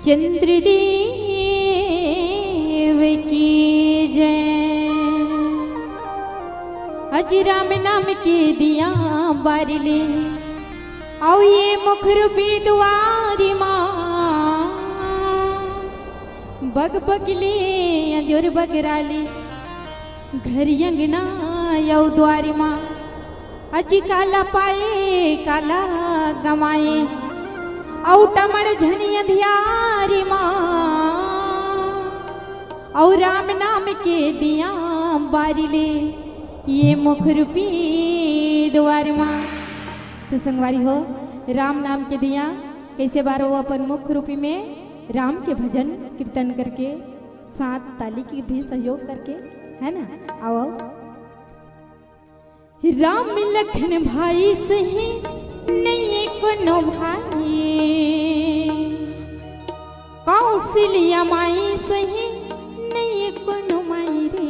चंद्रदेव की जय। अजी राम नाम के दिया बारिले आओ ये मुख रूपी दुआरी माँ बग बगले अंजोर बगराले घर अंगना यौ द्वारी माँ अजी काला पाए काला गमाए औ टमड़ झनी अंधियारी माँ औ राम नाम के दिया बारिले ये मुख रूपी द्वार माँ। तो संगवारी हो राम नाम के दिया कैसे बारो अपन मुख रूपी में राम के भजन कीर्तन करके साथ ताली की भी सहयोग करके है ना। आओ राम लखन भाई सही नहीं कोनो भाई कौशल्या माई सही नहीं कोनो माई रे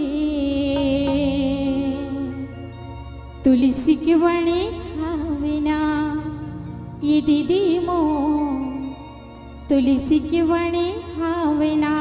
तुलसी के वाणी हाविना ये दीदी मो तुलसी की वाणी हाविना।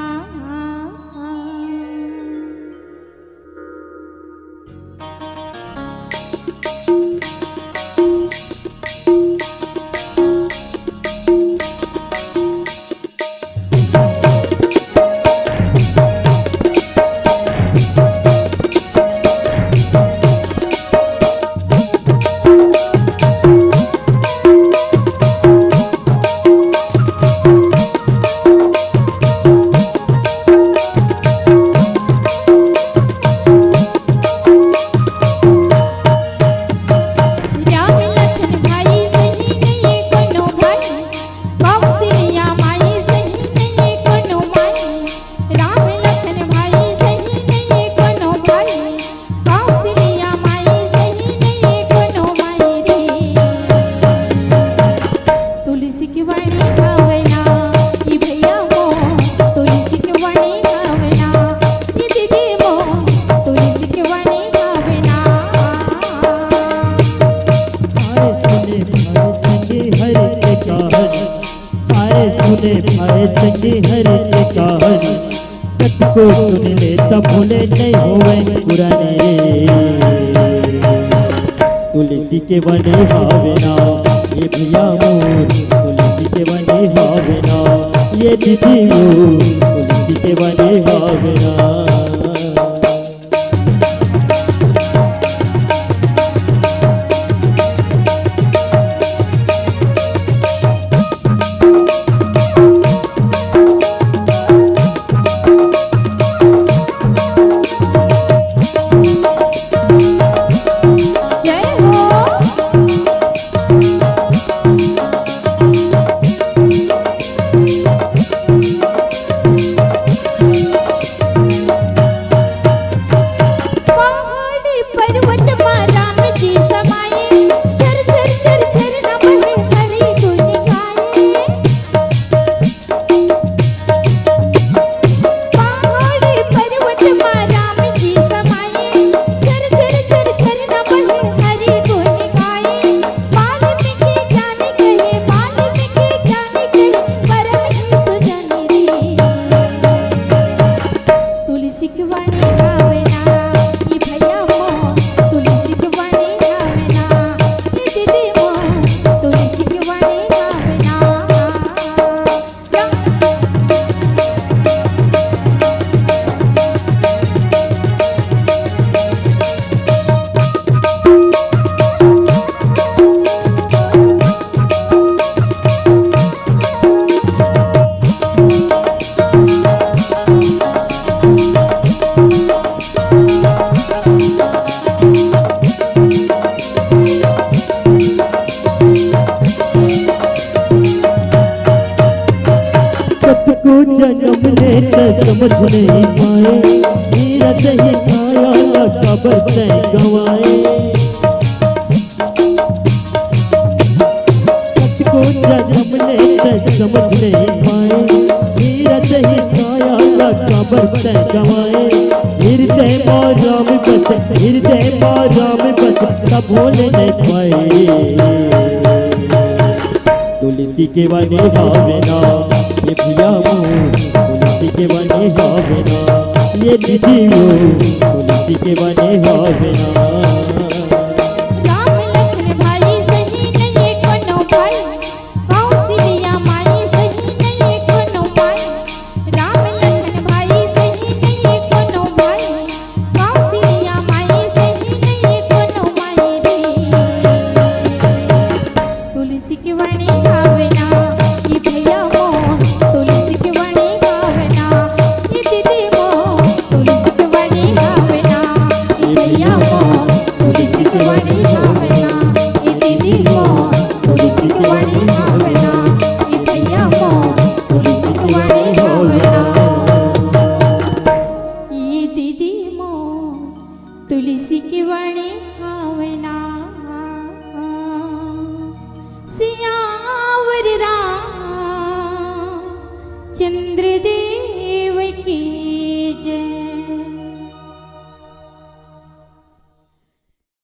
को सुन ले तब भूले नहीं होवे पुराने तुलसी के बने भावना ये भैया मोर तुलसी के बने भावना ये दीदी मोर तुलसी के बने भावना। जन्म लेते समझ नहीं पाए मेरा सही आया खबर से गवाए को जन्म लेते समझ नहीं पाए मेरा सही आया खबर से गवाए हृदय राम बस हृदय राम बस तब भूल नहीं पाए तुलसी के बने भावना ये भैया मोर तुलसी के बने हवे ना ये दीदी मोर तुलसी के बने हवे ना राम लखन भाई सही नहीं कोनो भाई कौशल्या माई सही नहीं कोनो भाई राम लखन भाई सही नहीं कोनो भाई कौशल्या माई सही नहीं कोनो माई रे तुलसी की वाणी गावे ना ये भैया मोर तुलसी की वाणी गावे ना ये दीदी मोर तुलसी की वाणी गावे ना ये भैया मोर तुलसी की वाणी गावे ना ये दीदी मोर तुलसी की वाणी गावे ना ये भैया मोर तुलसी की वाणी गावे ना ये दीदी मोर तुलसी की वाणी गावे ना सियावर राम चंद्र देव की जय।